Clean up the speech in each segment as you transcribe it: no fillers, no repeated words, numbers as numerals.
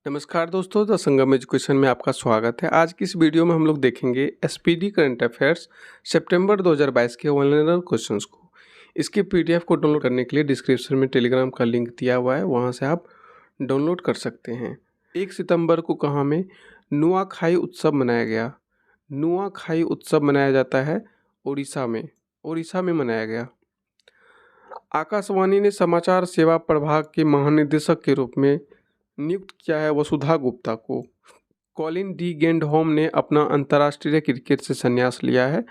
नमस्कार दोस्तों, the Sangam education में आपका स्वागत है। आज की इस वीडियो में हम लोग देखेंगे एसपीडी करंट अफेयर्स सितंबर 2022 के ऑनलाइन क्वेश्चंस को। इसके पीडीएफ को डाउनलोड करने के लिए डिस्क्रिप्शन में टेलीग्राम का लिंक दिया हुआ है, वहां से आप डाउनलोड कर सकते हैं। 1 सितंबर को कहाँ में नुआखाई उत्सव मनाया गया। नुआखाई उत्सव मनाया जाता है उड़ीसा में मनाया गया। आकाशवाणी ने समाचार सेवा प्रभाग के महानिदेशक के रूप में नियुक्त किया है वसुधा गुप्ता को। कॉलिन डी गेंडहोम ने अपना अंतर्राष्ट्रीय क्रिकेट से संन्यास लिया है।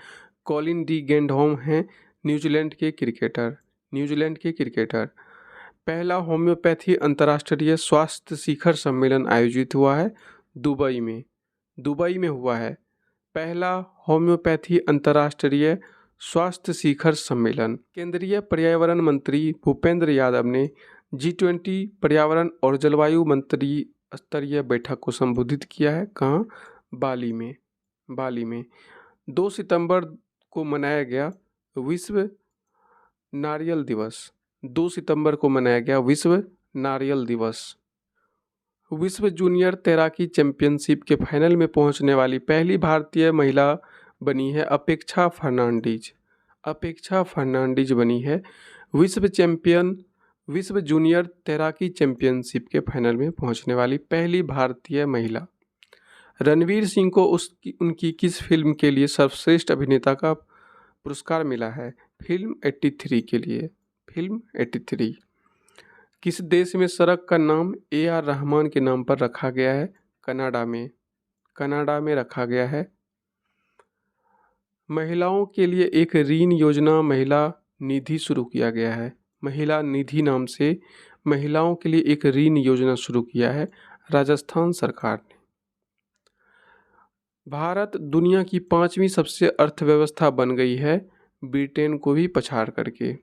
कॉलिन डी गेंडहोम हैं न्यूजीलैंड के क्रिकेटर। पहला होम्योपैथी अंतर्राष्ट्रीय स्वास्थ्य शिखर सम्मेलन आयोजित हुआ है दुबई में हुआ है। पहला होम्योपैथी अंतर्राष्ट्रीय स्वास्थ्य शिखर सम्मेलन। केंद्रीय पर्यावरण मंत्री भूपेंद्र यादव ने G20 पर्यावरण और जलवायु मंत्री स्तरीय बैठक को संबोधित किया है। कहाँ? बाली में 2 सितंबर को मनाया गया विश्व नारियल दिवस। 2 सितंबर को मनाया गया विश्व नारियल दिवस। विश्व जूनियर तैराकी चैंपियनशिप के फाइनल में पहुंचने वाली पहली भारतीय महिला बनी है अपेक्षा फर्नांडीज बनी है विश्व जूनियर तैराकी चैंपियनशिप के फाइनल में पहुंचने वाली पहली भारतीय महिला। रणवीर सिंह को उनकी किस फिल्म के लिए सर्वश्रेष्ठ अभिनेता का पुरस्कार मिला है? फिल्म 83 के लिए। फिल्म 83। किस देश में सड़क का नाम AR रहमान के नाम पर रखा गया है? कनाडा में रखा गया है। महिलाओं के लिए एक ऋण योजना महिला निधि शुरू किया गया है। महिला निधि नाम से महिलाओं के लिए एक ऋण योजना शुरू किया है राजस्थान सरकार ने। भारत दुनिया की 5वीं सबसे अर्थव्यवस्था बन गई है ब्रिटेन को भी पछाड़ करके।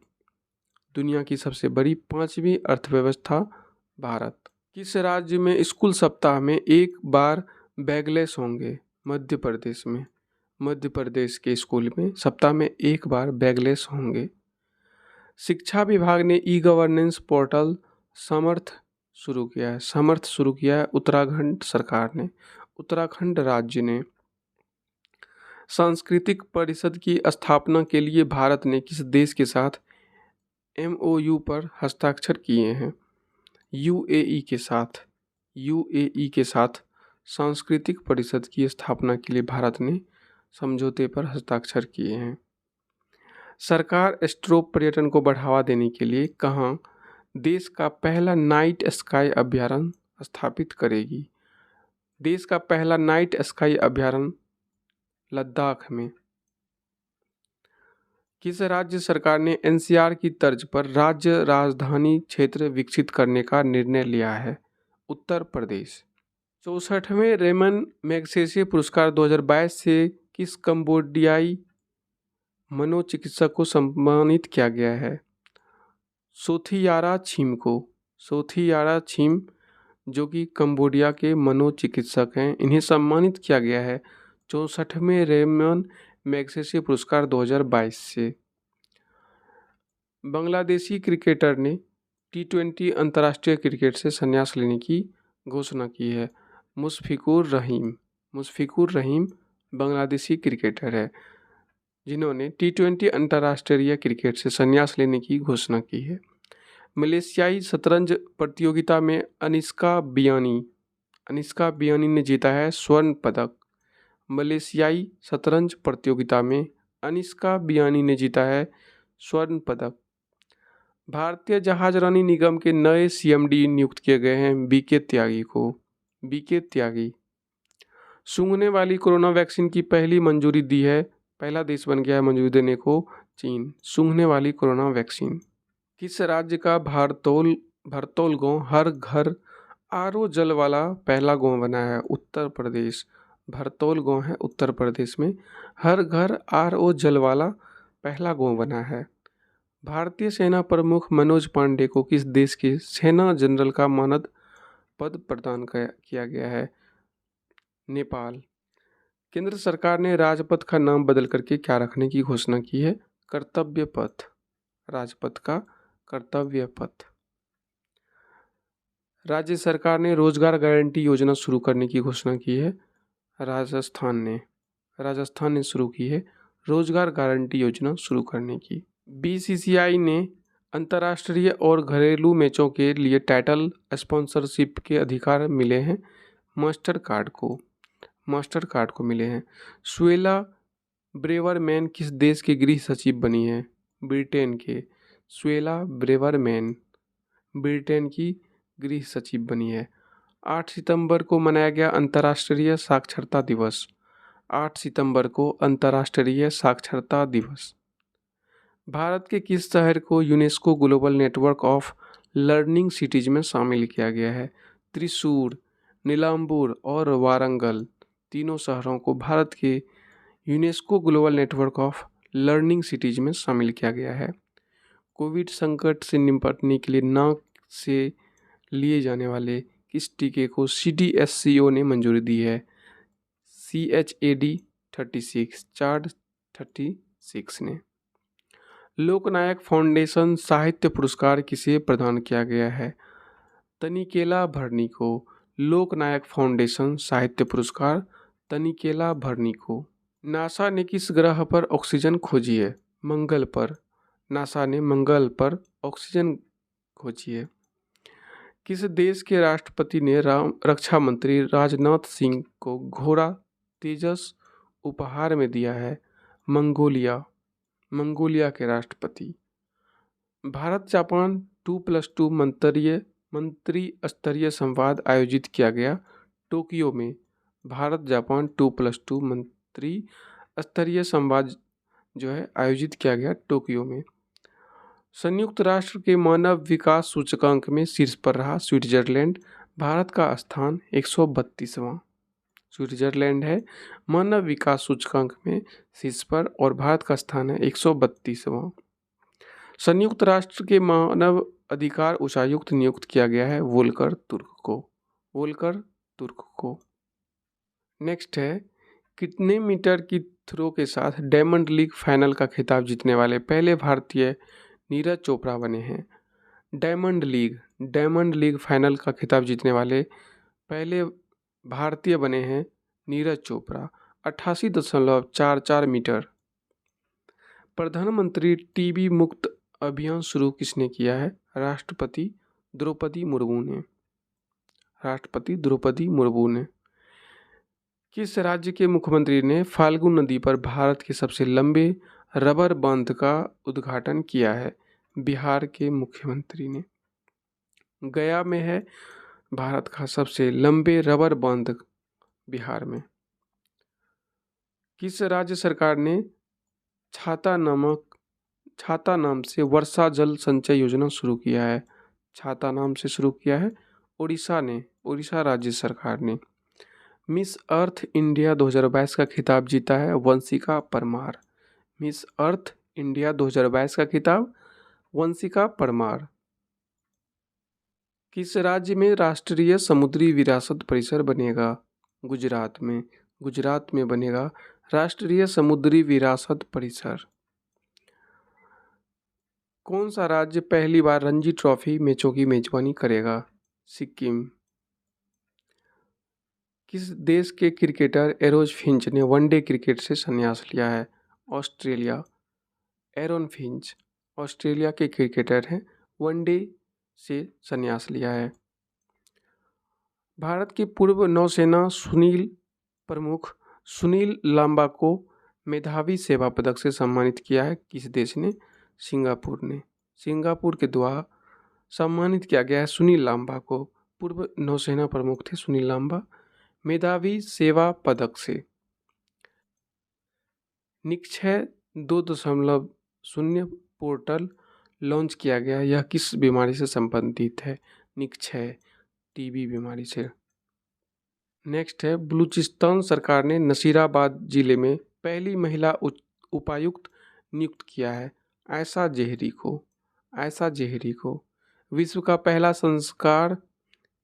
दुनिया की सबसे बड़ी 5वीं अर्थव्यवस्था भारत। किस राज्य में स्कूल सप्ताह में एक बार बैगलेस होंगे? मध्य प्रदेश के स्कूल में सप्ताह में एक बार बैगलेस होंगे। शिक्षा विभाग ने ई-गवर्नेंस पोर्टल समर्थ शुरू किया है उत्तराखंड सरकार ने, उत्तराखंड राज्य ने। सांस्कृतिक परिषद की स्थापना के लिए भारत ने किस देश के साथ MOU पर हस्ताक्षर किए हैं? UAE के साथ सांस्कृतिक परिषद की स्थापना के लिए भारत ने समझौते पर हस्ताक्षर किए हैं। सरकार एस्ट्रोप पर्यटन को बढ़ावा देने के लिए कहाँ देश का पहला नाइट स्काई अभयारण्य स्थापित करेगी? देश का पहला नाइट स्काई अभयारण्य लद्दाख में। किस राज्य सरकार ने NCR की तर्ज पर राज्य राजधानी क्षेत्र विकसित करने का निर्णय लिया है? उत्तर प्रदेश। 64वें रेमन मैग्सेसे पुरस्कार 2022 से किस कंबोडियाई मनोचिकित्सक को सम्मानित किया गया है? सोथियारा छिम जो कि कंबोडिया के मनोचिकित्सक हैं, इन्हें सम्मानित किया गया है 64वें रेमन मैग्सेसे पुरस्कार 2022 से। बांग्लादेशी क्रिकेटर ने T20 अंतर्राष्ट्रीय क्रिकेट से संन्यास लेने की घोषणा की है। मुशफिकुर रहीम बांग्लादेशी क्रिकेटर है जिन्होंने T20 अंतर्राष्ट्रीय क्रिकेट से संन्यास लेने की घोषणा की है। मलेशियाई शतरंज प्रतियोगिता में अनिष्का बियानी ने जीता है स्वर्ण पदक। मलेशियाई शतरंज प्रतियोगिता में अनिष्का बियानी ने जीता है स्वर्ण पदक। भारतीय जहाजरानी निगम के नए CMD नियुक्त किए गए हैं BK त्यागी। सूंघने वाली कोरोना वैक्सीन की पहली मंजूरी दी है, पहला देश बन गया है मंजूरी देने को चीन। सूंघने वाली कोरोना वैक्सीन। किस राज्य का भरतौल गांव हर घर RO जल वाला पहला गांव बना है? उत्तर प्रदेश। भरतौल गांव है उत्तर प्रदेश में, हर घर RO जल वाला पहला गांव बना है। भारतीय सेना प्रमुख मनोज पांडे को किस देश के सेना जनरल का मानद पद प्रदान किया गया है? नेपाल। केंद्र सरकार ने राजपथ का नाम बदल करके क्या रखने की घोषणा की है? कर्तव्य पथ। राजपथ का कर्तव्य पथ। राज्य सरकार ने रोजगार गारंटी योजना शुरू करने की घोषणा की है। राजस्थान ने शुरू की है रोजगार गारंटी योजना शुरू करने की। बीसीसीआई ने अंतर्राष्ट्रीय और घरेलू मैचों के लिए टाइटल स्पॉन्सरशिप के अधिकार मिले हैं मास्टर कार्ड को मिले हैं। सुएला ब्रेवरमैन किस देश के गृह सचिव बनी है? ब्रिटेन के। सुएला ब्रेवरमैन ब्रिटेन की गृह सचिव बनी है। 8 सितंबर को मनाया गया अंतर्राष्ट्रीय साक्षरता दिवस। 8 सितंबर को अंतर्राष्ट्रीय साक्षरता दिवस। भारत के किस शहर को UNESCO global network of learning cities में शामिल किया गया है? त्रिशूर, नीलांबूर और वारंगल तीनों शहरों को भारत के UNESCO global network of learning cities में शामिल किया गया है। कोविड संकट से निपटने के लिए नाक से लिए जाने वाले किस टीके को CDSCO ने मंजूरी दी है? CHAD36 ने। लोकनायक फाउंडेशन साहित्य पुरस्कार किसे प्रदान किया गया है? तनिकेला भरनी को। लोकनायक फाउंडेशन साहित्य पुरस्कार तनिकेला भरनी को। नासा ने किस ग्रह पर ऑक्सीजन खोजी है? मंगल पर। नासा ने मंगल पर ऑक्सीजन खोजी है। किस देश के राष्ट्रपति ने रक्षा मंत्री राजनाथ सिंह को घोड़ा तेजस उपहार में दिया है? मंगोलिया के राष्ट्रपति। भारत जापान 2+2 मंत्री स्तरीय संवाद आयोजित किया गया टोक्यो में। भारत जापान 2+2 मंत्री स्तरीय संवाद जो है आयोजित किया गया टोक्यो में। संयुक्त राष्ट्र के मानव विकास सूचकांक में शीर्ष पर रहा स्विट्जरलैंड। भारत का स्थान 132वां। स्विट्जरलैंड है मानव विकास सूचकांक में शीर्ष पर और भारत का स्थान है 132वां। संयुक्त राष्ट्र के मानव अधिकार उच्चायुक्त नियुक्त किया गया है वोल्कर तुर्क को। नेक्स्ट है, कितने मीटर की थ्रो के साथ डायमंड लीग फाइनल का खिताब जीतने वाले पहले भारतीय नीरज चोपड़ा बने हैं? डायमंड लीग फाइनल का खिताब जीतने वाले पहले भारतीय बने हैं नीरज चोपड़ा। 88.44 मीटर। प्रधानमंत्री टीबी मुक्त अभियान शुरू किसने किया है? राष्ट्रपति द्रौपदी मुर्मू ने। किस राज्य के मुख्यमंत्री ने फाल्गु नदी पर भारत के सबसे लंबे रबर बांध का उद्घाटन किया है? बिहार के मुख्यमंत्री ने। गया में है भारत का सबसे लंबे रबर बांध बिहार में। किस राज्य सरकार ने छाता नाम से वर्षा जल संचय योजना शुरू किया है? छाता नाम से शुरू किया है उड़ीसा राज्य सरकार ने। मिस अर्थ इंडिया 2022 का खिताब जीता है Vanshika Parmar. Miss Earth India 2022 का खिताब वंशिका परमार। किस राज्य में राष्ट्रीय समुद्री विरासत परिसर बनेगा? गुजरात में बनेगा राष्ट्रीय समुद्री विरासत परिसर। कौन सा राज्य पहली बार रणजी ट्रॉफी मैचों की मेजबानी करेगा? सिक्किम। किस देश के क्रिकेटर एरोज फिंच ने वनडे क्रिकेट से संन्यास लिया है? ऑस्ट्रेलिया। एरोन फिंच ऑस्ट्रेलिया के क्रिकेटर हैं, वनडे से संन्यास लिया है। भारत के पूर्व नौसेना प्रमुख सुनील लांबा को मेधावी सेवा पदक से सम्मानित किया है किस देश ने? सिंगापुर ने। सिंगापुर के द्वारा सम्मानित किया गया है सुनील लांबा को। पूर्व नौसेना प्रमुख थे सुनील लांबा, मेधावी सेवा पदक से। निक्षय 2.0 पोर्टल लॉन्च किया गया। यह किस बीमारी से संबंधित है? निक्षय टीबी बीमारी से। नेक्स्ट है, बलूचिस्तान सरकार ने नसीराबाद जिले में पहली महिला उपायुक्त नियुक्त किया है आयशा जेहरी को। विश्व का पहला संस्कार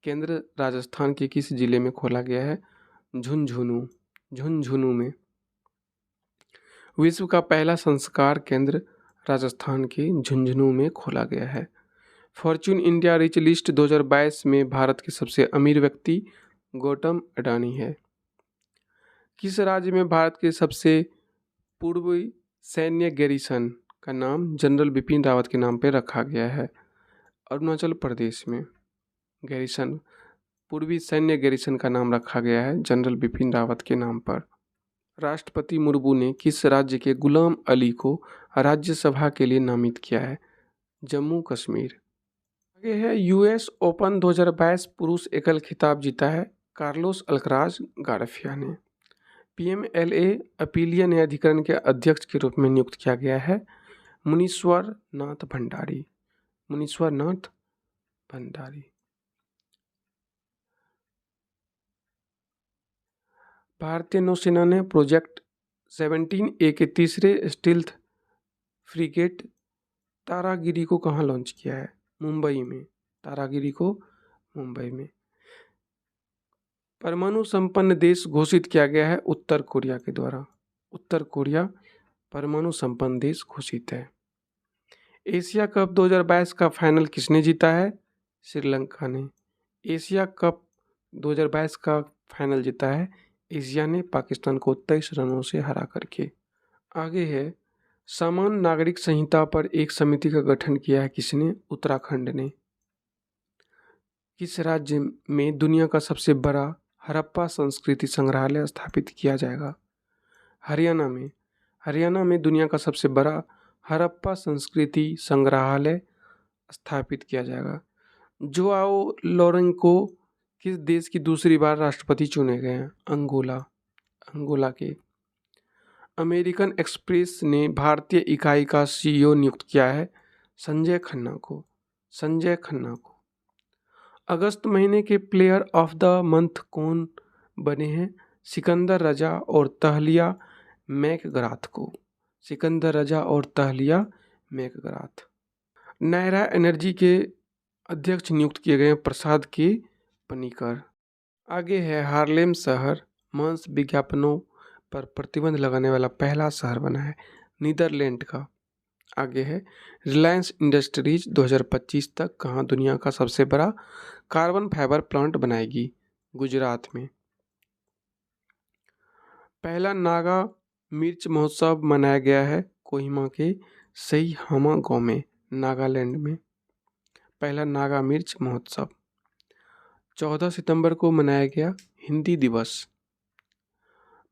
केंद्र राजस्थान के किस जिले में खोला गया है? झुंझुनू में। विश्व का पहला संस्कार केंद्र राजस्थान के झुंझुनू में खोला गया है। फॉर्च्यून इंडिया रिच लिस्ट 2022 में भारत के सबसे अमीर व्यक्ति गौतम अडानी है। किस राज्य में भारत के सबसे पूर्वी सैन्य गैरिसन का नाम जनरल बिपिन रावत के नाम पर रखा गया है? अरुणाचल प्रदेश में गैरिसन, पूर्वी सैन्य गैरिसन का नाम रखा गया है जनरल बिपिन रावत के नाम पर। राष्ट्रपति मुर्मू ने किस राज्य के गुलाम अली को राज्यसभा के लिए नामित किया है? जम्मू कश्मीर। आगे है यूएस ओपन 2022 पुरुष एकल खिताब जीता है कार्लोस अल्कराज गारफिया ने। पीएमएलए अपीलीय न्यायाधिकरण के अध्यक्ष के रूप में नियुक्त किया गया है मुनीश्वर नाथ भंडारी। मुनीश्वर नाथ भंडारी। भारतीय नौसेना ने प्रोजेक्ट 17A के तीसरे स्टील्थ फ्रिगेट तारागिरी को कहाँ लॉन्च किया है? मुंबई में। तारागिरी को मुंबई में। परमाणु संपन्न देश घोषित किया गया है उत्तर कोरिया के द्वारा। उत्तर कोरिया परमाणु संपन्न देश घोषित है। एशिया कप 2022 का फाइनल किसने जीता है? श्रीलंका ने। एशिया कप 2022 का फाइनल जीता है एशिया ने पाकिस्तान को 23 रनों से हरा करके। आगे है सामान्य नागरिक संहिता पर एक समिति का गठन किया है किसने? उत्तराखंड ने। किस राज्य में दुनिया का सबसे बड़ा हड़प्पा संस्कृति संग्रहालय स्थापित किया जाएगा? हरियाणा में। हरियाणा में दुनिया का सबसे बड़ा हड़प्पा संस्कृति संग्रहालय स्थापित किया जाएगा। जोआओ लोरेंको किस देश की दूसरी बार राष्ट्रपति चुने गए हैं? अंगोला। अंगोला के। अमेरिकन एक्सप्रेस ने भारतीय इकाई का सीईओ नियुक्त किया है संजय खन्ना को। संजय खन्ना को। अगस्त महीने के प्लेयर ऑफ द मंथ कौन बने हैं? सिकंदर रजा और तहलिया मैकग्राथ को। सिकंदर रजा और तहलिया मैकग्राथ। नायरा एनर्जी के अध्यक्ष नियुक्त किए गए प्रसाद के पनिकर। आगे है हार्लेम शहर मांस विज्ञापनों पर प्रतिबंध लगाने वाला पहला शहर बना है नीदरलैंड का। आगे है रिलायंस इंडस्ट्रीज 2025 तक कहाँ दुनिया का सबसे बड़ा कार्बन फाइबर प्लांट बनाएगी? गुजरात में। पहला नागा मिर्च महोत्सव मनाया गया है कोहिमा के सईहामा गांव में, नागालैंड में। पहला नागा मिर्च महोत्सव 14 सितंबर को मनाया गया हिंदी दिवस।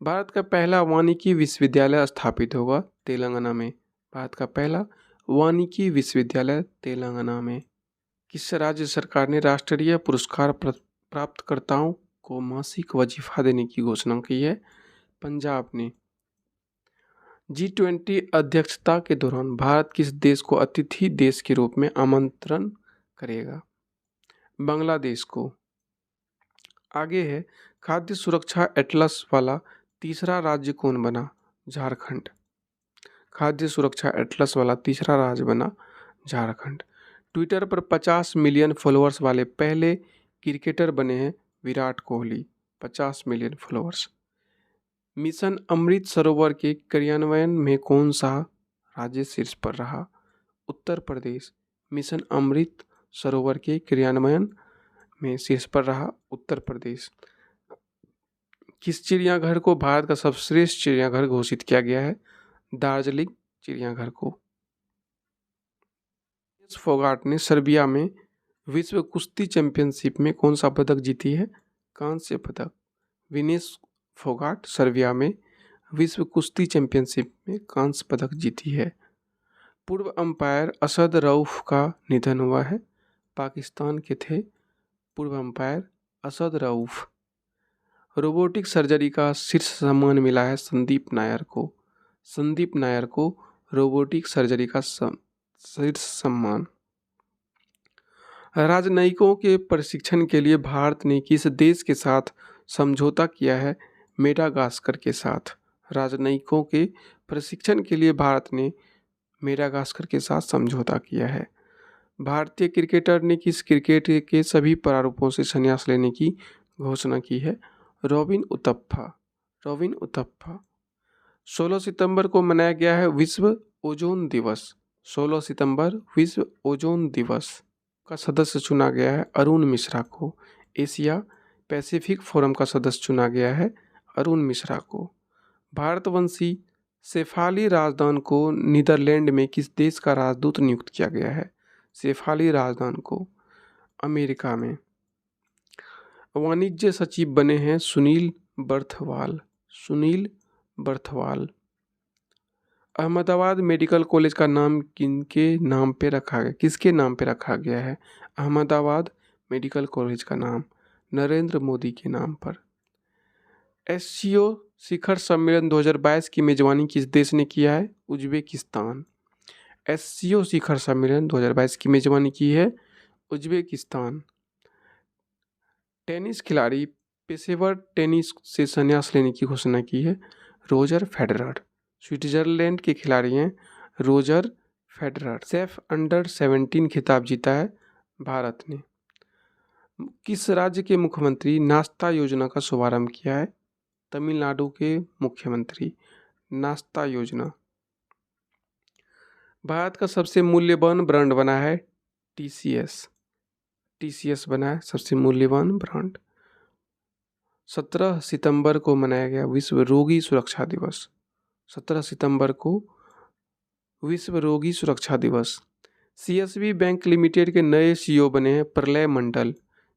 भारत का पहला वानिकी विश्वविद्यालय स्थापित होगा तेलंगाना में। भारत का पहला वानिकी विश्वविद्यालय तेलंगाना में। किस राज्य सरकार ने राष्ट्रीय पुरस्कार प्राप्तकर्ताओं को मासिक वजीफा देने की घोषणा की है? पंजाब ने। G20 अध्यक्षता के दौरान भारत किस देश को अतिथि देश के रूप में आमंत्रण करेगा? बांग्लादेश को। आगे है खाद्य सुरक्षा एटलस वाला तीसरा राज्य कौन बना? झारखंड। खाद्य सुरक्षा एटलस वाला तीसरा राज्य बना झारखंड। ट्विटर पर 50 मिलियन फॉलोअर्स वाले पहले क्रिकेटर बने हैं Virat Kohli. 50 million followers. Mission Amrit Sarovar के क्रियान्वयन में कौन सा राज्य शीर्ष पर रहा? उत्तर प्रदेश। मिशन अमृत सरोवर के क्रियान्वयन में शीर्ष पर रहा उत्तर प्रदेश। किस चिड़ियाघर को भारत का सर्वश्रेष्ठ चिड़ियाघर घोषित किया गया है? दार्जिलिंग चिड़ियाघर को। फोगाट ने सर्बिया में विश्व कुश्ती चैंपियनशिप में कौन सा पदक जीती है? कांस्य पदक। विनेश फोगाट सर्बिया में विश्व कुश्ती चैंपियनशिप में कांस्य पदक जीती है। पूर्व अंपायर असद रऊफ का निधन हुआ है। पाकिस्तान के थे पूर्व umpire Asad Rauf. Robotic surgery का शीर्ष सम्मान मिला है संदीप नायर को। संदीप नायर को रोबोटिक सर्जरी का शीर्ष सम्मान। राजनयिकों के प्रशिक्षण के लिए भारत ने किस देश के साथ समझौता किया है? मेडागास्कर के साथ। राजनयिकों के प्रशिक्षण के लिए भारत ने मेडागास्कर के साथ समझौता किया है। भारतीय क्रिकेटर ने किस क्रिकेट के सभी प्रारूपों से संन्यास लेने की घोषणा की है? रॉबिन उथप्पा। रॉबिन उथप्पा। 16 सितंबर को मनाया गया है विश्व ओजोन दिवस। 16 सितंबर विश्व ओजोन दिवस। का सदस्य चुना गया है अरुण मिश्रा को। एशिया पैसिफिक फोरम का सदस्य चुना गया है अरुण मिश्रा को। भारतवंशी शेफाली राजदान को नीदरलैंड में किस देश का राजदूत नियुक्त किया गया है? शेफाली राजदान को अमेरिका में। वाणिज्य सचिव बने हैं सुनील बर्थवाल। सुनील बर्थवाल। अहमदाबाद मेडिकल कॉलेज का नाम किनके नाम पे रखा गया, किसके नाम पे रखा गया है? अहमदाबाद मेडिकल कॉलेज का नाम नरेंद्र मोदी के नाम पर। एससीओ शिखर सम्मेलन 2022 की मेजबानी किस देश ने किया है? उज्बेकिस्तान। एससीओ शिखर सम्मेलन 2022 की मेजबानी की है उज्बेकिस्तान। टेनिस खिलाड़ी पेशेवर टेनिस से संन्यास लेने की घोषणा की है रोजर फेडरर। स्विट्जरलैंड के खिलाड़ी हैं रोजर फेडरर। सेफ अंडर 17 खिताब जीता है भारत ने। किस राज्य के मुख्यमंत्री नाश्ता योजना का शुभारंभ किया है? तमिलनाडु के मुख्यमंत्री। नाश्ता योजना। भारत का सबसे मूल्यवान ब्रांड बना है टीसीएस। टीसीएस बना है सबसे मूल्यवान ब्रांड। 17 सितंबर को मनाया गया विश्व रोगी सुरक्षा दिवस। 17 सितंबर को विश्व रोगी सुरक्षा दिवस। सीएसबी बैंक लिमिटेड के नए सीईओ बने हैं प्रलय मंडल।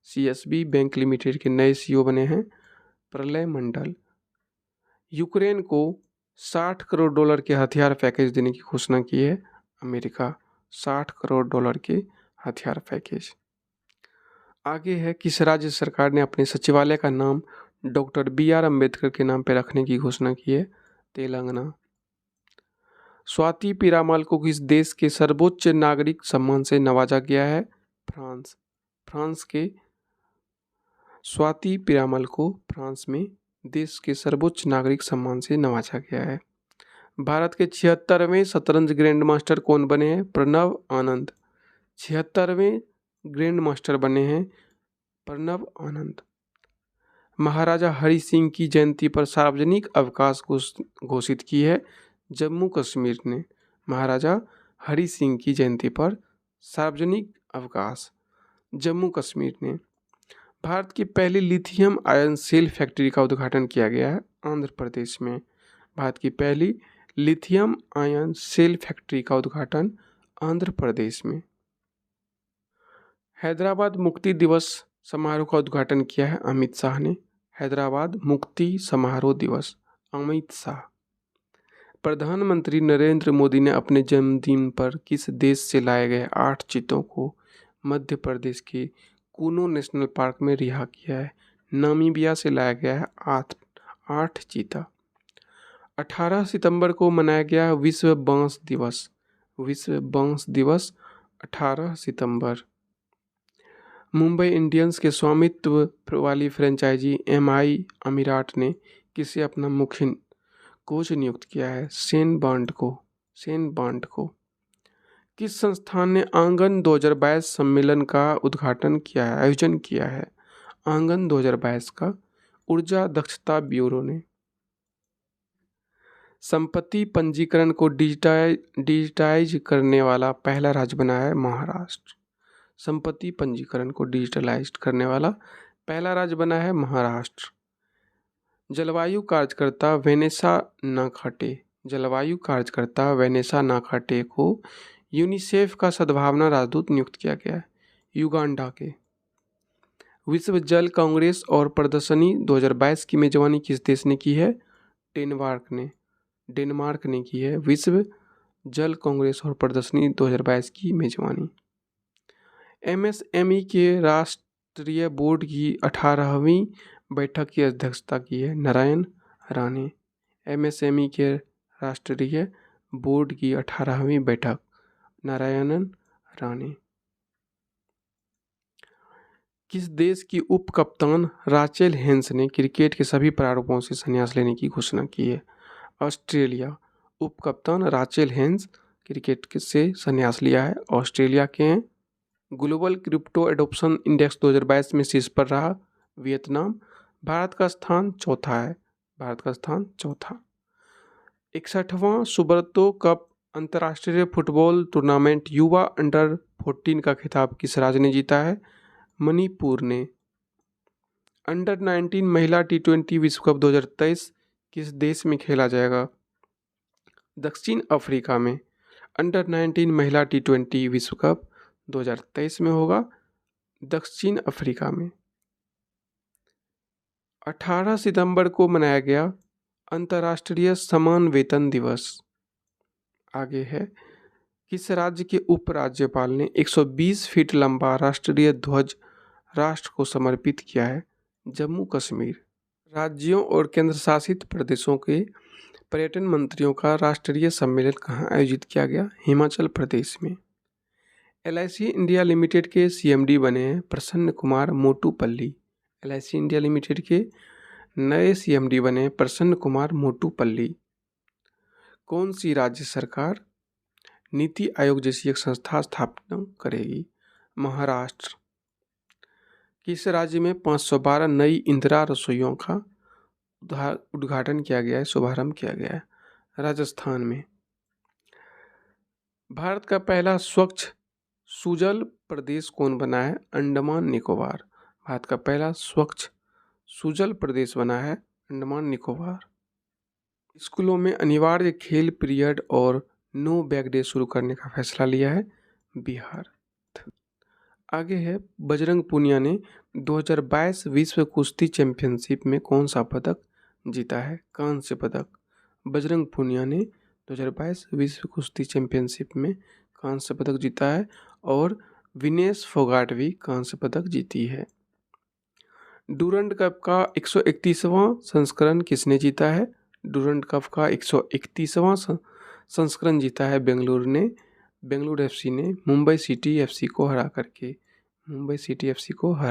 सीएसबी बैंक लिमिटेड के नए सीईओ बने हैं प्रलय मंडल। यूक्रेन को $60 करोड़ के हथियार पैकेज देने की घोषणा की है अमेरिका। $60 करोड़ के हथियार पैकेज। आगे है किस राज्य सरकार ने अपने सचिवालय का नाम डॉक्टर BR अम्बेडकर के नाम पर रखने की घोषणा की है? तेलंगाना। स्वाति पीरामल को किस देश के सर्वोच्च नागरिक सम्मान से नवाजा गया है? फ्रांस। फ्रांस के स्वाति पीरामल को फ्रांस में देश के सर्वोच्च नागरिक सम्मान से नवाजा गया है। भारत के 76वें शतरंज ग्रैंड मास्टर कौन बने हैं? प्रणव आनंद। 76वें ग्रैंड मास्टर बने हैं प्रणव आनंद। महाराजा हरि सिंह की जयंती पर सार्वजनिक अवकाश घोषित की है जम्मू कश्मीर ने। महाराजा हरि सिंह की जयंती पर सार्वजनिक अवकाश जम्मू कश्मीर ने। भारत की पहली लिथियम आयन सेल फैक्ट्री का उद्घाटन किया गया है आंध्र प्रदेश में। भारत की पहली लिथियम आयन सेल फैक्ट्री का उद्घाटन आंध्र प्रदेश में। हैदराबाद मुक्ति दिवस समारोह का उद्घाटन किया है अमित शाह ने। हैदराबाद मुक्ति समारोह दिवस अमित शाह। प्रधानमंत्री नरेंद्र मोदी ने अपने जन्मदिन पर किस देश से लाए गए 8 चीतों को मध्य प्रदेश के कूनो नेशनल पार्क में रिहा किया है? नामीबिया से लाया गया है 8 चीता। 18 सितंबर को मनाया गया विश्व बांस दिवस। विश्व बांस दिवस 18 सितंबर। मुंबई इंडियंस के स्वामित्व वाली फ्रेंचाइजी MI अमीरात ने किसे अपना मुख्य कोच नियुक्त किया है? शेन बॉन्ड को। शेन बॉन्ड को। किस संस्थान ने आंगन 2022 सम्मेलन का उद्घाटन किया है, आयोजन किया है? आंगन 2022 का ऊर्जा दक्षता ब्यूरो ने। संपत्ति पंजीकरण को डिजिटाइज करने वाला पहला राज्य बना है महाराष्ट्र। संपत्ति पंजीकरण को डिजिटलाइज करने वाला पहला राज्य बना है महाराष्ट्र। जलवायु कार्यकर्ता वेनेसा नाखाटे। जलवायु कार्यकर्ता वेनेसा नाखाटे को यूनिसेफ का सद्भावना राजदूत नियुक्त किया गया है युगांडा के। विश्व जल कांग्रेस और प्रदर्शनी 2022 की मेजबानी किस देश ने की है? डेनमार्क ने की है विश्व जल कांग्रेस और प्रदर्शनी 2022 की मेजबानी। MSME के राष्ट्रीय बोर्ड की 18वीं बैठक की अध्यक्षता की है नारायण राणे। MSME के राष्ट्रीय बोर्ड की 18वीं बैठक नारायणन राणे। किस देश की उप कप्तान राचेल हेंस ने क्रिकेट के सभी प्रारूपों से संन्यास लेने की घोषणा की है? ऑस्ट्रेलिया। उप कप्तान राचेल हेंस क्रिकेट से संन्यास लिया है, ऑस्ट्रेलिया के हैं। ग्लोबल क्रिप्टो एडोप्शन इंडेक्स 2022 में शीर्ष पर रहा वियतनाम। भारत का स्थान चौथा है। भारत का स्थान चौथा। 61वां सुब्रतो कप अंतर्राष्ट्रीय फुटबॉल टूर्नामेंट युवा अंडर 14 का खिताब किस राज्य ने जीता है? मणिपुर ने। अंडर 19 महिला T20 विश्व कप 2023 किस देश में खेला जाएगा? दक्षिण अफ्रीका में। अंडर 19 महिला T20 विश्व कप 2023 में होगा दक्षिण अफ्रीका में। 18 सितंबर को मनाया गया अंतर्राष्ट्रीय समान वेतन दिवस। आगे है, किस राज्य के उपराज्यपाल ने 120 फीट लंबा राष्ट्रीय ध्वज राष्ट्र को समर्पित किया है? जम्मू कश्मीर। राज्यों और केंद्र शासित प्रदेशों के पर्यटन मंत्रियों का राष्ट्रीय सम्मेलन कहाँ आयोजित किया गया? हिमाचल प्रदेश में। LIC इंडिया लिमिटेड के CMD बने हैं प्रसन्न Kumar Motupalli. LIC India limited के नए CMD बने हैं प्रसन्न कुमार मोटूपल्ली। कौन सी राज्य सरकार नीति आयोग जैसी एक संस्था स्थापना करेगी? महाराष्ट्र। किस राज्य में 512 नई इंदिरा रसोइयों का उद्घाटन किया गया है, शुभारंभ किया गया है? राजस्थान में। भारत का पहला स्वच्छ सुजल प्रदेश कौन बना है? अंडमान निकोबार। भारत का पहला स्वच्छ सुजल प्रदेश बना है अंडमान निकोबार। स्कूलों में अनिवार्य खेल पीरियड और नो बैग डे शुरू करने का फैसला लिया है बिहार। आगे है, बजरंग पूनिया ने 2022 विश्व कुश्ती चैंपियनशिप में कौन सा पदक जीता है? कांस्य पदक। बजरंग पूनिया ने 2022 विश्व कुश्ती चैंपियनशिप में कांस्य पदक जीता है और विनेश फोगाट भी कांस्य पदक जीती है। डूरंड कप का 131वां संस्करण किसने जीता है? डूरंड कप का 131वां संस्करण जीता है बेंगलुरु ने। बेंगलुरु FC ने मुंबई सिटी FC को हरा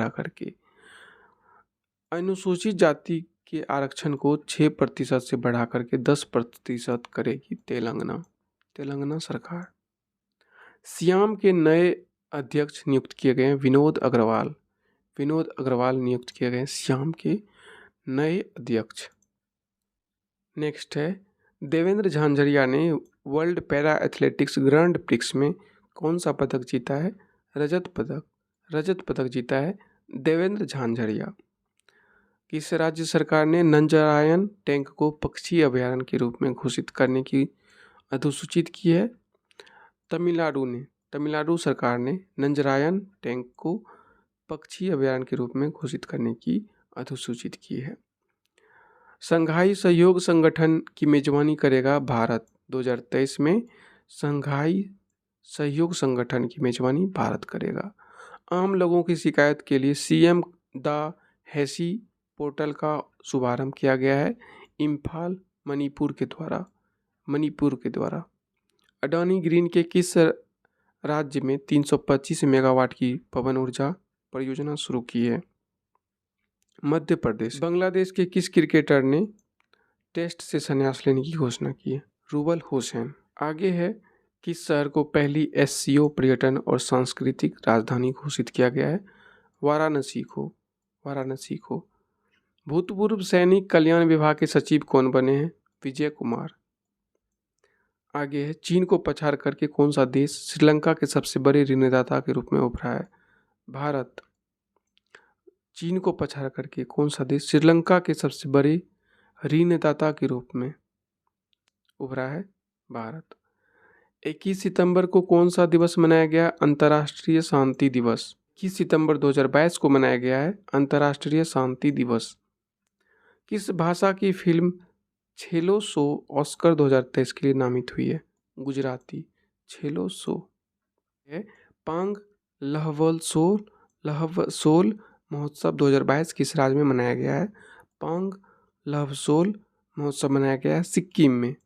करके। अनुसूचित जाति के आरक्षण को 6% से बढ़ा करके 10% करेगी तेलंगाना सरकार। सियाम के नए अध्यक्ष नियुक्त किए गए हैं विनोद अग्रवाल नियुक्त किए गए हैं सियाम के नए अध्यक्ष। नेक्स्ट है, देवेंद्र झांझरिया ने world para athletics grand prix में कौन सा पदक जीता है? रजत पदक जीता है देवेंद्र झांझरिया। किस राज्य सरकार ने नंजरायन टैंक को पक्षी अभयारण्य के रूप में घोषित करने की अधिसूचित की है? तमिलनाडु सरकार ने नंजरायन टैंक को पक्षी अभयारण्य के रूप में घोषित करने की अधिसूचित की है। संघाई सहयोग संगठन की मेजबानी करेगा भारत। 2023 में संघाई सहयोग संगठन की मेजबानी भारत करेगा। आम लोगों की शिकायत के लिए CM द हैसी पोर्टल का शुभारंभ किया गया है इम्फाल मणिपुर के द्वारा। अडानी ग्रीन के किस राज्य में 325 मेगावाट की पवन ऊर्जा परियोजना शुरू की है? मध्य प्रदेश। बांग्लादेश के किस क्रिकेटर ने टेस्ट से संन्यास लेने की घोषणा की है? रूबल हुसैन। आगे है, किस शहर को पहली SCO पर्यटन और सांस्कृतिक राजधानी घोषित किया गया है? वाराणसी को। भूतपूर्व सैनिक कल्याण विभाग के सचिव कौन बने हैं? विजय कुमार। आगे है, चीन को पछाड़ करके कौन सा देश श्रीलंका के सबसे बड़े ऋणदाता के रूप में उभरा है? भारत। चीन को पछाड़ करके कौन सा देश श्रीलंका के सबसे बड़े ऋणदाता के रूप में उभरा है? भारत। 21 सितंबर को कौन सा दिवस मनाया गया? अंतर्राष्ट्रीय शांति दिवस। 21 सितंबर 2022 को मनाया गया है अंतर्राष्ट्रीय शांति दिवस। किस भाषा की फिल्म छेलो सो ऑस्कर 2023 के लिए नामित हुई है? गुजराती। छेलो सो है। पांग लहवसोल महोत्सव 2022 किस राज्य में मनाया गया है? पांग लहवसोल महोत्सव मनाया गया है सिक्किम में।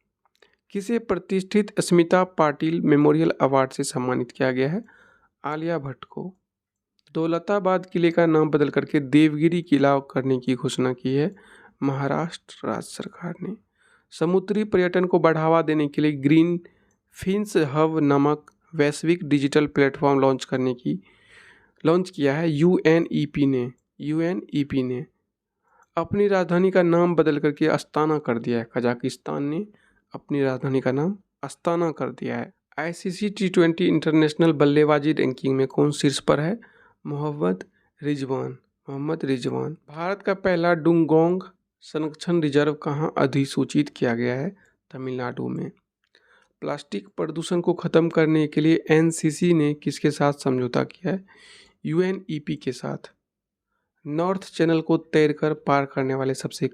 किसे प्रतिष्ठित स्मिता पाटिल मेमोरियल अवार्ड से सम्मानित किया गया है? आलिया भट्ट को। दौलताबाद किले का नाम बदल करके देवगिरी किला करने की घोषणा की है महाराष्ट्र राज्य सरकार ने। समुद्री पर्यटन को बढ़ावा देने के लिए ग्रीन फिन्स हब नामक वैश्विक डिजिटल प्लेटफॉर्म लॉन्च किया है UNEP ने। अपनी राजधानी का नाम बदल करके अस्ताना कर दिया है। कजाकिस्तान ने अपनी राजधानी का नाम अस्ताना कर दिया है। ICC T20 इंटरनेशनल बल्लेबाजी रैंकिंग में कौन शीर्ष पर है? मोहम्मद रिजवान। भारत का पहला डुंगोंग संरक्षण रिजर्व कहाँ अधिसूचित किया गया है? तमिलनाडु में। प्लास्टिक प्रदूषण को खत्म करने के लिए NCC ने किसके साथ समझौता किया है? UNEP के साथ। नॉर्थ चैनल को तैरकर पार करने वाले सबसे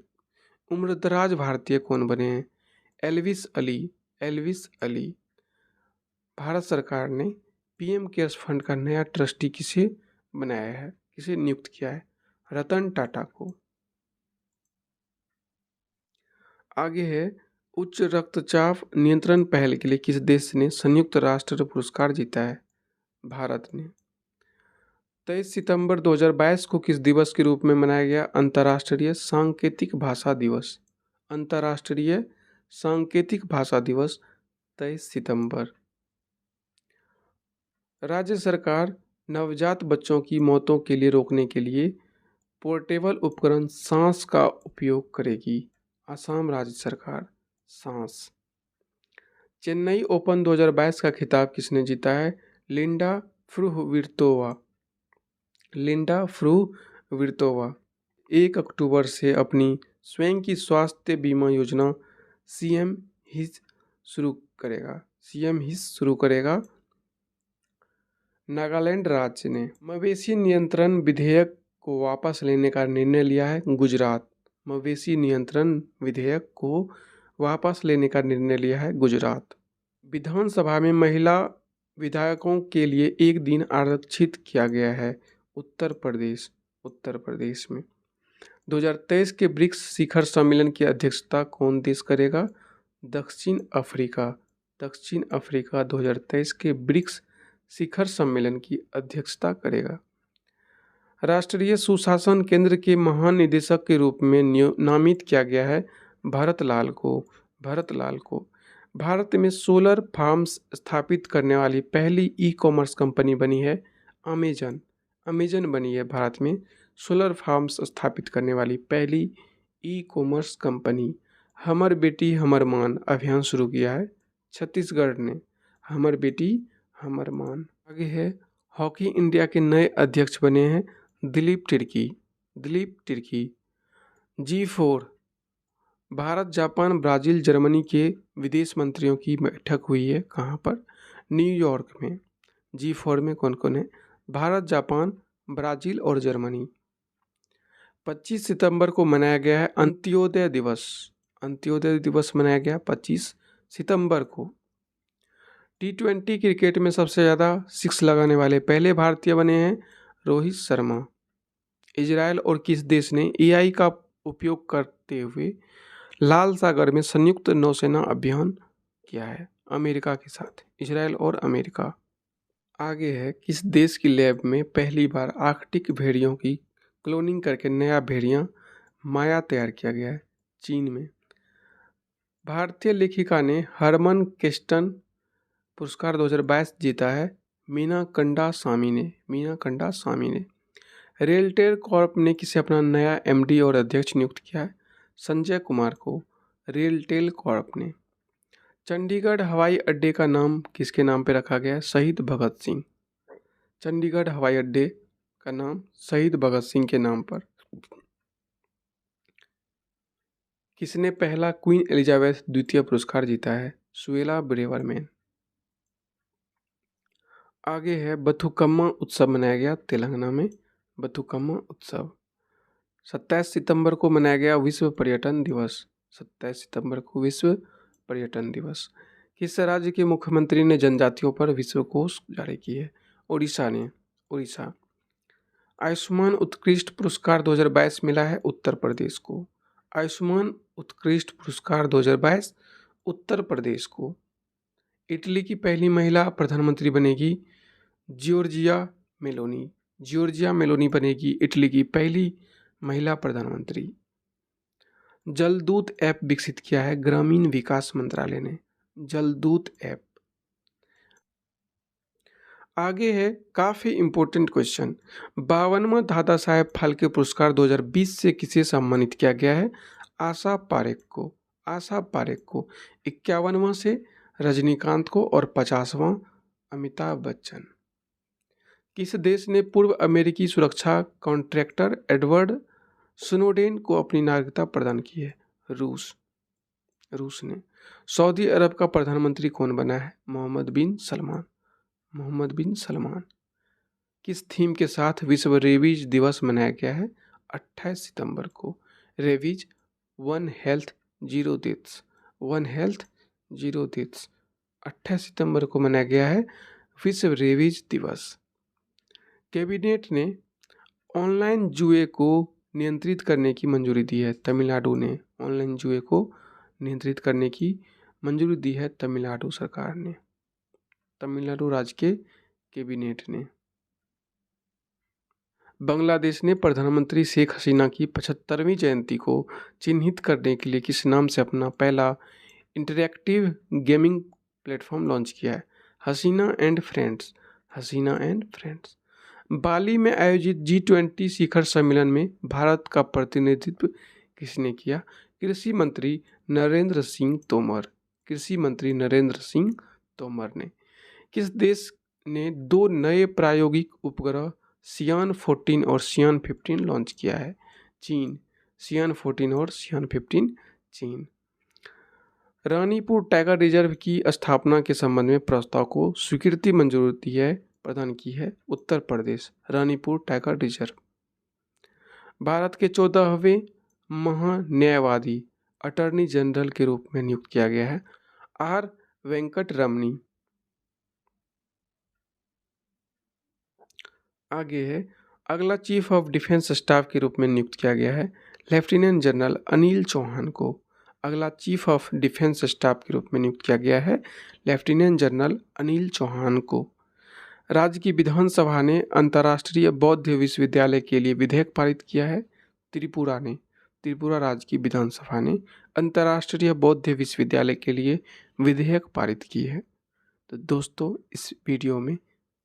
उम्रदराज भारतीय कौन बने हैं? एल्विस अली। भारत सरकार ने PM केयर्स फंड का नया ट्रस्टी किसे बनाया है, किसे नियुक्त किया है? रतन टाटा को। आगे है, उच्च रक्तचाप नियंत्रण पहल के लिए किस देश ने संयुक्त राष्ट्र पुरस्कार जीता है? भारत ने। 23 सितंबर 2022 को किस दिवस के रूप में मनाया गया अंतर्राष्ट्रीय सांकेतिक भाषा दिवस? अंतर्राष्ट्रीय सांकेतिक भाषा दिवस 23 सितंबर। राज्य सरकार नवजात बच्चों की मौतों के लिए रोकने के लिए पोर्टेबल उपकरण सांस का उपयोग करेगी। असम राज्य सरकार सांस। चेन्नई ओपन 2022 का खिताब किसने जीता है? लिंडा फ्रूहविर्तोवा। 1 अक्टूबर से अपनी स्वयं की स्वास्थ्य बीमा योजना CM हिस शुरू करेगा। नागालैंड राज्य ने मवेशी नियंत्रण विधेयक को वापस लेने का निर्णय लिया है। गुजरात। मवेशी नियंत्रण विधेयक को वापस लेने का निर्णय लिया है गुजरात। विधानसभा में महिला विधायकों के लिए एक दिन आरक्षित किया गया है। उत्तर प्रदेश में। 2023 के ब्रिक्स शिखर सम्मेलन की अध्यक्षता कौन देश करेगा? दक्षिण अफ्रीका 2023 के ब्रिक्स शिखर सम्मेलन की अध्यक्षता करेगा। राष्ट्रीय सुशासन केंद्र के महानिदेशक के रूप में नामित किया गया है भरत लाल को। भारत में सोलर फार्म्स स्थापित करने वाली पहली ई-कॉमर्स कंपनी बनी है अमेजन बनी है भारत में सोलर फार्म्स स्थापित करने वाली पहली ई-कॉमर्स कंपनी। हमर बेटी हमर मान अभियान शुरू किया है छत्तीसगढ़ ने। हमर बेटी हमर मान। आगे है, हॉकी इंडिया के नए अध्यक्ष बने हैं Dilip Tirkey. G4 Bharat, Japan, Brazil, Germany के विदेश मंत्रियों की बैठक हुई है कहाँ पर? न्यूयॉर्क में। G4 में कौन कौन है? भारत, जापान, ब्राज़ील और जर्मनी। 25 सितंबर को मनाया गया है अंत्योदय दिवस मनाया गया 25 सितंबर को। T20 क्रिकेट में सबसे ज़्यादा 6 लगाने वाले पहले भारतीय बने हैं रोहित शर्मा। इजराइल और किस देश ने AI का उपयोग करते हुए लाल सागर में संयुक्त नौसेना अभियान किया है? अमेरिका के साथ। इजराइल और अमेरिका। आगे है, किस देश की लैब में पहली बार आर्कटिक भेड़ियों की क्लोनिंग करके नया भेड़िया माया तैयार किया गया है? चीन में। भारतीय लेखिका ने हरमन केस्टन पुरस्कार 2022 जीता है मीनाकंडा स्वामी ने। रेलटेल कॉर्प ने किसे अपना नया MD और अध्यक्ष नियुक्त किया है? संजय कुमार को। रेलटेल कॉर्प ने। चंडीगढ़ हवाई अड्डे का नाम किसके नाम पर रखा गया है? शहीद भगत सिंह। चंडीगढ़ हवाई अड्डे का नाम शहीद भगत सिंह के नाम पर। किसने पहला क्वीन एलिजाबेथ द्वितीय पुरस्कार जीता है? Suella Braverman. आगे है, बथुकम्मा उत्सव मनाया गया तेलंगाना में। बथुकम्मा उत्सव 27 सितंबर को मनाया गया विश्व पर्यटन दिवस। 27 सितंबर को विश्व पर्यटन दिवस। किस राज्य के मुख्यमंत्री ने जनजातियों पर विश्वकोश जारी की है? उड़ीसा। आयुष्मान उत्कृष्ट पुरस्कार 2022 मिला है उत्तर प्रदेश को। आयुष्मान उत्कृष्ट पुरस्कार 2022 उत्तर प्रदेश को। इटली की पहली महिला प्रधानमंत्री बनेगी जियोर्जिया मेलोनी बनेगी इटली की पहली महिला प्रधानमंत्री। जलदूत ऐप विकसित किया है ग्रामीण विकास मंत्रालय ने। जलदूत ऐप। आगे है, काफ़ी इम्पोर्टेंट क्वेश्चन। 52वां दादा साहेब फाल्के पुरस्कार 2020 से किसे सम्मानित किया गया है? आशा पारेख को। 51वां से रजनीकांत को और 50वां अमिताभ बच्चन। किस देश ने पूर्व अमेरिकी सुरक्षा कॉन्ट्रैक्टर एडवर्ड स्नोडेन को अपनी नागरिकता प्रदान की है? रूस ने। सऊदी अरब का प्रधानमंत्री कौन बना है? मोहम्मद बिन सलमान। किस थीम के साथ विश्व रेबीज दिवस मनाया गया है? 28 सितंबर को। Rabies one health zero deaths. 28 सितंबर को मनाया गया है विश्व रेबीज दिवस। कैबिनेट ने ऑनलाइन जुए को नियंत्रित करने की मंजूरी दी है। तमिलनाडु ने ऑनलाइन जुए को नियंत्रित करने की मंजूरी दी है तमिलनाडु सरकार ने, तमिलनाडु राज्य के कैबिनेट ने। बांग्लादेश ने प्रधानमंत्री शेख हसीना की 75वीं जयंती को चिन्हित करने के लिए किस नाम से अपना पहला इंटरैक्टिव गेमिंग प्लेटफॉर्म लॉन्च किया है? हसीना एंड फ्रेंड्स। बाली में आयोजित G20 शिखर सम्मेलन में भारत का प्रतिनिधित्व किसने किया? कृषि मंत्री नरेंद्र सिंह तोमर ने। किस देश ने 2 नए प्रायोगिक उपग्रह सियान 14 और सियान 15 लॉन्च किया है? चीन। सियान 14 और सियान 15 चीन। रानीपुर टाइगर रिजर्व की स्थापना के संबंध में प्रस्ताव को स्वीकृति मंजूरी प्रदान की है उत्तर प्रदेश। Ranipur tiger reserve. भारत के 14वें महान्यायवादी अटॉर्नी जनरल के रूप में नियुक्त किया गया है आर वेंकट रमनी। आगे है, अगला चीफ ऑफ डिफेंस स्टाफ के रूप में नियुक्त किया गया है लेफ्टिनेंट जनरल अनिल चौहान को। अगला चीफ ऑफ डिफेंस स्टाफ के रूप में नियुक्त किया गया है लेफ्टिनेंट जनरल अनिल चौहान को। राज्य की विधानसभा ने अंतर्राष्ट्रीय बौद्ध विश्वविद्यालय के लिए विधेयक पारित किया है त्रिपुरा राज्य की विधानसभा ने अंतर्राष्ट्रीय बौद्ध विश्वविद्यालय के लिए विधेयक पारित की है। तो दोस्तों, इस वीडियो में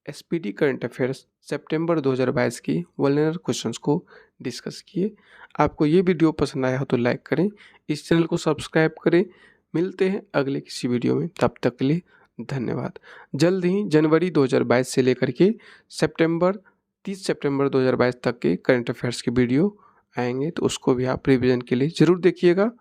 SPD करंट अफेयर्स सितंबर 2022 की वल्नर क्वेश्चंस को डिस्कस किए। आपको ये वीडियो पसंद आया हो तो लाइक करें, इस चैनल को सब्सक्राइब करें। मिलते हैं अगले किसी वीडियो में, तब तक के लिए धन्यवाद। जल्द ही जनवरी 2022 से लेकर के 30 सितंबर 2022 तक के करंट अफेयर्स के वीडियो आएंगे, तो उसको भी आप रिवीजन के लिए ज़रूर देखिएगा।